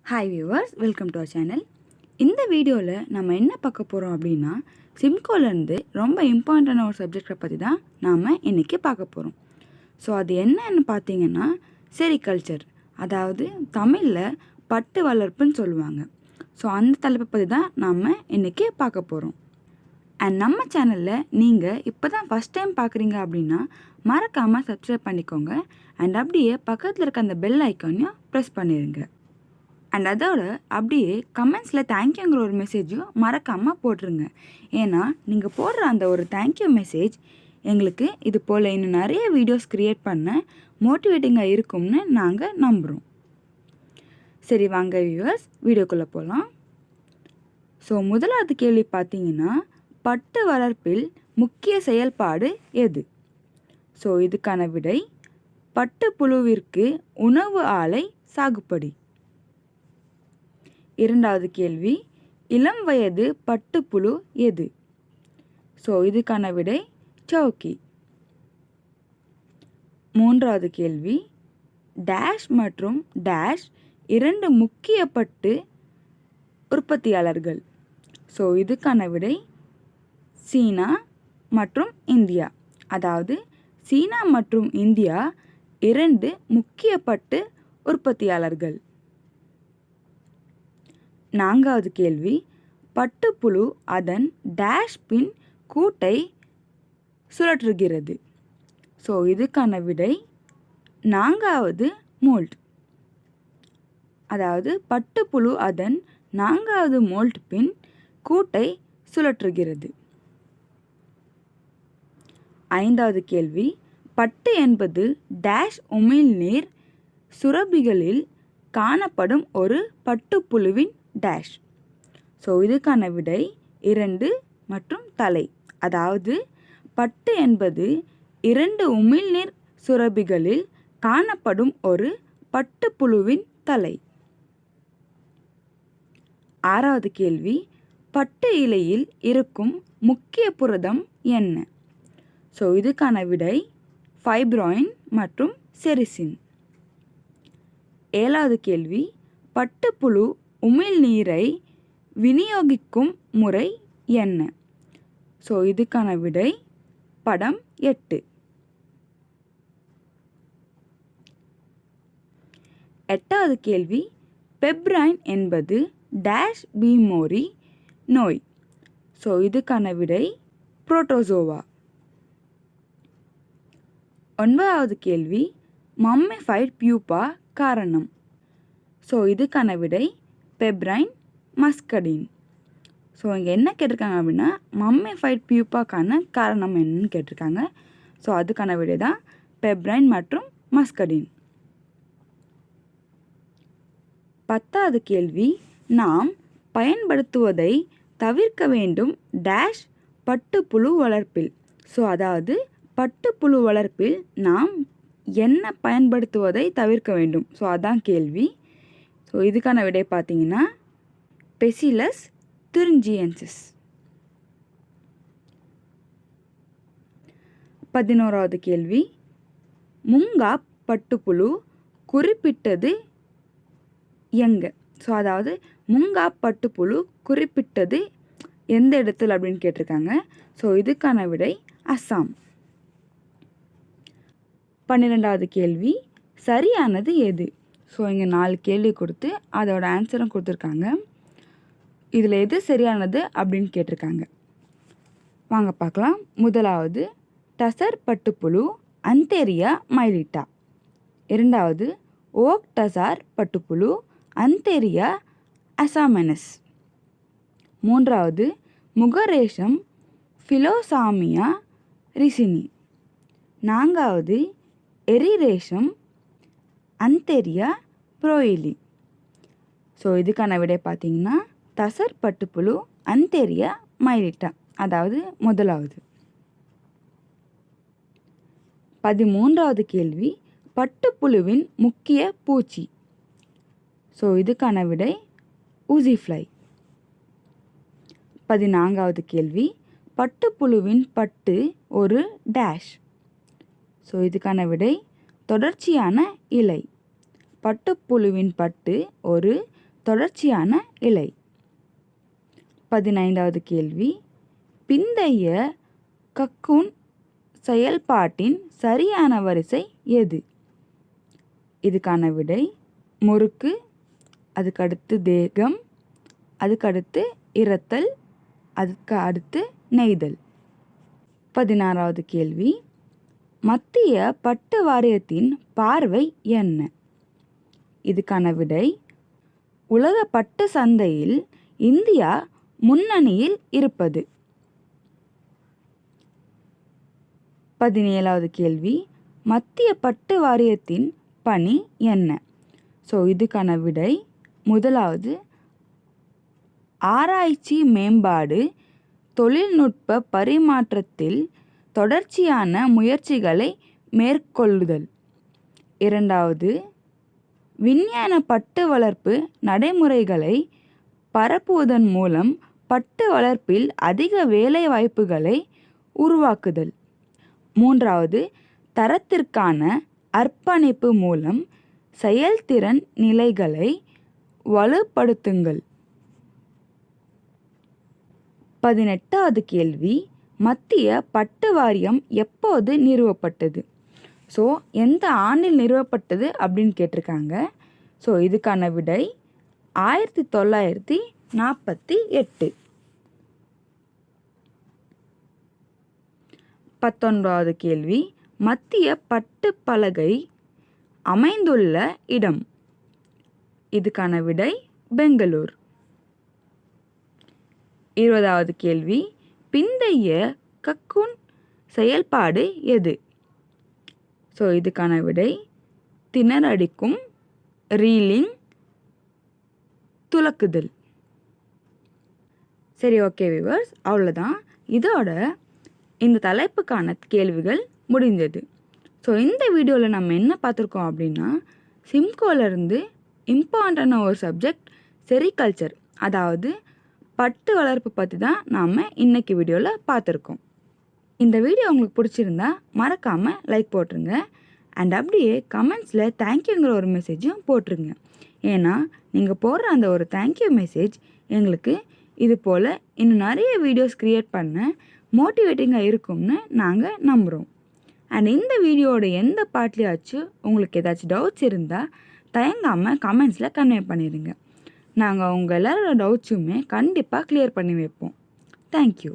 Hi viewers, welcome to our channel. இந்த வீடியோவில் நம்ம என்ன பார்க்க போகிறோம் அப்படின்னா, சிம்கோலேருந்து ரொம்ப இம்பார்ட்டண்டான ஒரு சப்ஜெக்டை பற்றி தான் நாம் இன்றைக்கி பார்க்க போகிறோம். ஸோ அது என்னன்னு பார்த்தீங்கன்னா செரிகல்ச்சர், அதாவது தமிழில் பட்டு வளர்ப்புன்னு சொல்லுவாங்க. ஸோ அந்த தலைப்பை பற்றி தான் நாம் இன்றைக்கி பார்க்க போகிறோம். அண்ட் நம்ம சேனலில் நீங்கள் இப்போ தான் ஃபஸ்ட் டைம் பார்க்குறீங்க அப்படின்னா மறக்காமல் சப்ஸ்கிரைப் பண்ணிக்கோங்க. அண்ட் அப்படியே பக்கத்தில் இருக்க அந்த பெல் ஐக்கானையும் ப்ரெஸ் பண்ணிடுங்க. அண்ட் அதோட அப்படியே கமெண்ட்ஸில் தேங்க்யூங்கிற ஒரு மெசேஜும் மறக்காமல் போட்டுருங்க. ஏன்னா நீங்கள் போடுற அந்த ஒரு தேங்க்யூ மெசேஜ் எங்களுக்கு இது போல் இன்னும் நிறைய வீடியோஸ் க்ரியேட் பண்ண மோட்டிவேட்டிங்காக இருக்கும்னு நாங்கள் நம்புகிறோம். சரி வாங்க வியூவர்ஸ், வீடியோக்குள்ளே போகலாம். ஸோ முதலாவது கேள்வி பார்த்தீங்கன்னா, பட்டு வளர்ப்பில் முக்கிய செயல்பாடு எது? ஸோ இதுக்கான விடை பட்டுப்புழுவிற்கு உணவு ஆலை சாகுபடி. இரண்டாவது கேள்வி, இளம் வயது பட்டுப்புழு எது? ஸோ இதுக்கான விடை சவுக்கி. மூன்றாவது கேள்வி, டேஷ் மற்றும் டேஷ் இரண்டு முக்கிய பட்டு உற்பத்தியாளர்கள். ஸோ இதுக்கான விடை சீனா மற்றும் இந்தியா. அதாவது சீனா மற்றும் இந்தியா இரண்டு முக்கிய பட்டு உற்பத்தியாளர்கள். நான்காவது கேள்வி, பட்டுப்புழு அதன் டேஷ் பின் கூட்டை சுழற்றுகிறது. ஸோ இதுக்கான விடை நான்காவது மோல்ட். அதாவது பட்டுப்புழு அதன் நான்காவது மோல்ட் பின் கூட்டை சுழற்றுகிறது. ஐந்தாவது கேள்வி, பட்டு என்பது டேஷ் உமிழ்நீர் சுரபிகளில் காணப்படும் ஒரு பட்டுப்புழுவின் டேஷ். ஸோ இதுக்கான விடை 2 மற்றும் தலை. அதாவது பட்டு என்பது 2 உமிழ்நீர் சுரபிகளில் காணப்படும் ஒரு பட்டுப்புழுவின் தலை. ஆறாவது கேள்வி, பட்டு இலையில் இருக்கும் முக்கிய புரதம் என்ன? ஸோ இதுக்கான விடை ஃபைப்ராயின் மற்றும் செரிசின். ஏழாவது கேள்வி, பட்டுப்புழு உமிழ்நீரை விநியோகிக்கும் முறை என்ன? ஸோ இதுக்கான விடை படம் 8. எட்டாவது கேள்வி, பெப்ரைன் என்பது டேஷ் பீமோரி நோய். ஸோ இதுக்கான விடை புரோட்டோசோவா. ஒன்பதாவது கேள்வி, மம்மிஃபைட் பியூப்பா காரணம். ஸோ இதுக்கான விடை பெப்ரைன் மஸ்கடின். ஸோ இங்கே என்ன கேட்டிருக்காங்க அப்படின்னா, மம்மிஃபைட் பியூப்பாக்கான காரணம் என்னன்னு கேட்டிருக்காங்க. ஸோ அதுக்கான விடை தான் பெப்ரைன் மற்றும் மஸ்கடின். பத்தாவது கேள்வி, நாம் பயன்படுத்துவதை தவிர்க்க வேண்டும் டேஷ் பட்டுப்புழு வளர்ப்பில். ஸோ அதாவது பட்டுப்புழு வளர்ப்பில் நாம் என்ன பயன்படுத்துவதை தவிர்க்க வேண்டும். ஸோ அதான் கேள்வி. ஸோ இதுக்கான விடை பார்த்தீங்கன்னா பெசிலஸ் துரிஞ்சியன்சிஸ். 11வது கேள்வி, முங்காப் பட்டுப்புழு குறிப்பிட்டது எங்கே? ஸோ அதாவது முங்காப் பட்டுப்புழு குறிப்பிட்டது எந்த இடத்துல அப்படின்னு கேட்டிருக்காங்க. ஸோ இதுக்கான விடை அஸ்ஸாம். 12வது கேள்வி, சரியானது எது? ஸோ இங்கே 4 கேள்வி கொடுத்து அதோட ஆன்சரும் கொடுத்துருக்காங்க. இதில் எது சரியானது அப்படின்னு கேட்டிருக்காங்க. வாங்க பார்க்கலாம். முதலாவது டசர் பட்டுப்புழு அந்தேரியா மைலிட்டா. இரண்டாவது ஓக் டசார் பட்டுப்புழு அந்தேரியா அசாமெனஸ். மூன்றாவது முகரேஷம் ஃபிலோசாமியா ரிசினி. நான்காவது எரிரேஷம் அந்தேரியா ப்ரோயிலி. ஸோ இதுக்கான விடை பார்த்தீங்கன்னா தசர் பட்டுப்புழு அந்தேரியா மைலிட்டா, அதாவது முதலாவது. 13வது கேள்வி, பட்டுப்புழுவின் முக்கிய பூச்சி. ஸோ இதுக்கான விடை ஊசிஃப்ளை. 14வது கேள்வி, பட்டுப்புழுவின் பட்டு ஒரு டேஷ். ஸோ இதுக்கான விடை தொடர்ச்சியான இலை. பட்டுப்புழுவின் பட்டு ஒரு தொடர்ச்சியான இலை. 15வது கேள்வி, பிந்தைய கக்கூன் செயல்பாட்டின் சரியான வரிசை எது? இதுக்கான விடை முறுக்கு, அதுக்கடுத்து தேகம், அதுக்கடுத்து இறத்தல், அதுக்கு அடுத்து நெய்தல். 16வது கேள்வி, மத்திய பட்டு வாரியத்தின் பார்வை என்ன? இதுக்கான விடை உலக பட்டு சந்தையில் இந்தியா முன்னணியில் இருப்பது. 17வது கேள்வி, மத்திய பட்டு வாரியத்தின் பணி என்ன? ஸோ இதுக்கான விடை முதலாவது ஆராய்ச்சி மேம்பாடு, தொழில்நுட்ப பரிமாற்றத்தில் தொடர்ச்சியான முயற்சிகளை மேற்கொள்ளுதல். 2வது விஞ்ஞான பட்டு வளர்ப்பு நடைமுறைகளை பரப்புவதன் மூலம் பட்டு வளர்ப்பில் அதிக வேலை வாய்ப்புகளை உருவாக்குதல். 3வது தரத்திற்கான அர்ப்பணிப்பு மூலம் செயல்திறன் நிலைகளை வலுப்படுத்துங்கள். 18வது கேள்வி, மத்திய பட்டு வாரியம் எப்போது நிறுவப்பட்டது? ஸோ எந்த ஆண்டில் நிறுவப்பட்டது அப்படின்னு கேட்டிருக்காங்க. ஸோ இதுக்கான விடை 1948. 19வது கேள்வி, மத்திய பட்டு பலகை அமைந்துள்ள இடம். இதுக்கான விடை பெங்களூர். 20வது கேள்வி, பிந்தைய கக்கூன் செயல்பாடு எது? ஸோ இதுக்கான விடை திணறடிக்கும், ரீலிங், துலக்குதல். சரி, ஓகே வியூவர்ஸ், அவ்வளோதான். இதோட இந்த தலைப்புக்கான கேள்விகள் முடிஞ்சது. ஸோ இந்த வீடியோவில் நம்ம என்ன பார்த்துருக்கோம் அப்படின்னா, சிம்கோலேருந்து இம்பார்ட்டண்டான ஒரு சப்ஜெக்ட் செரிகல்ச்சர், அதாவது பட்டு வளர்ப்பு பற்றி தான் நாம் இன்றைக்கி வீடியோவில் பார்த்துருக்கோம். இந்த வீடியோ உங்களுக்கு பிடிச்சிருந்தா மறக்காமல் லைக் போட்டுருங்க. அண்ட் அப்படியே கமெண்ட்ஸில் தேங்க்யூங்கிற ஒரு மெசேஜும் போட்டுருங்க. ஏன்னா நீங்கள் போடுற அந்த ஒரு தேங்க்யூ மெசேஜ் எங்களுக்கு இது போல் இன்னும் நிறைய வீடியோஸ் க்ரியேட் பண்ண மோட்டிவேட்டிங்காக இருக்கும்னு நாங்கள் நம்புகிறோம். அண்ட் இந்த வீடியோட எந்த பார்ட்லேயாச்சும் உங்களுக்கு ஏதாச்சும் டவுட்ஸ் இருந்தால் தயங்காமல் கமெண்ட்ஸில் கன்வே பண்ணிடுங்க. நாங்கள் உங்கள் எல்லாரோட டவுட்ஸுமே கண்டிப்பாக க்ளியர் பண்ணி வைப்போம். தேங்க்யூ.